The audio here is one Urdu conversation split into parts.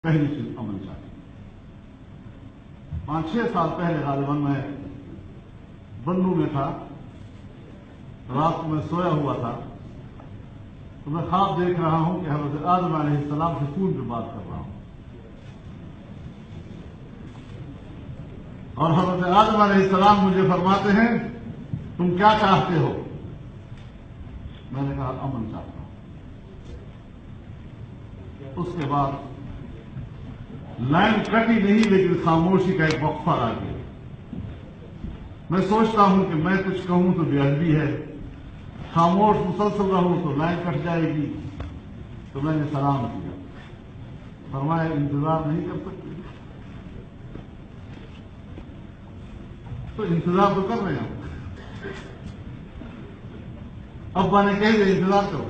پہلی چیز امن چاہیے۔ 5-6 سال پہلے غالباً میں بنو میں تھا، رات کو میں سویا ہوا تھا تو میں خواب دیکھ رہا ہوں کہ حضرت آدم علیہ السلام سے فون پہ بات کر رہا ہوں، اور حضرت آدم علیہ السلام مجھے فرماتے ہیں تم کیا چاہتے ہو؟ میں نے کہا امن چاہتا ہوں۔ اس کے بعد لائن کٹی نہیں، لیکن خاموشی کا ایک وقفہ آ گیا۔ میں سوچتا ہوں کہ میں کچھ کہوں تو بے ادبی ہے، خاموش مسلسل رہوں تو لائن کٹ جائے گی، تو میں نے سلام کیا، فرمایا انتظار نہیں کر سکتے؟ تو انتظار تو کر رہے ہیں، ابا نے کہہ دیا انتظار کرو،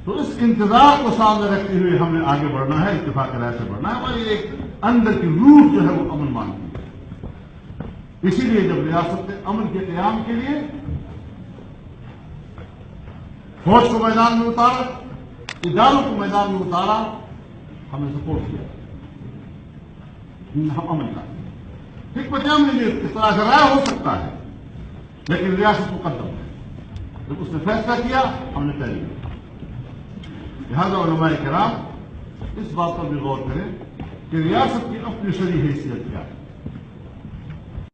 تو اس انتظار کو سامنے رکھتے ہوئے ہمیں آگے بڑھنا ہے، اتفاق رائے سے بڑھنا ہے۔ ہماری ایک اندر کی روح جو ہے وہ امن مانگتی ہے۔ اسی لیے جب ریاست نے امن کے قیام کے لیے فوج کو میدان میں اتارا، اداروں کو میدان میں اتارا، ہمیں سپورٹ کیا، ہم امن چاہتے ہیں۔ حکمت عملی اس طرح سے رائے ہو سکتا ہے، لیکن ریاست مقدم ہے۔ جب اس نے فیصلہ کیا ہم نے طے لیا۔ لہذا علماء کرام اس بات پر بھی غور کریں کہ ریاست کی اپنی شرعی حیثیت کیا ہے۔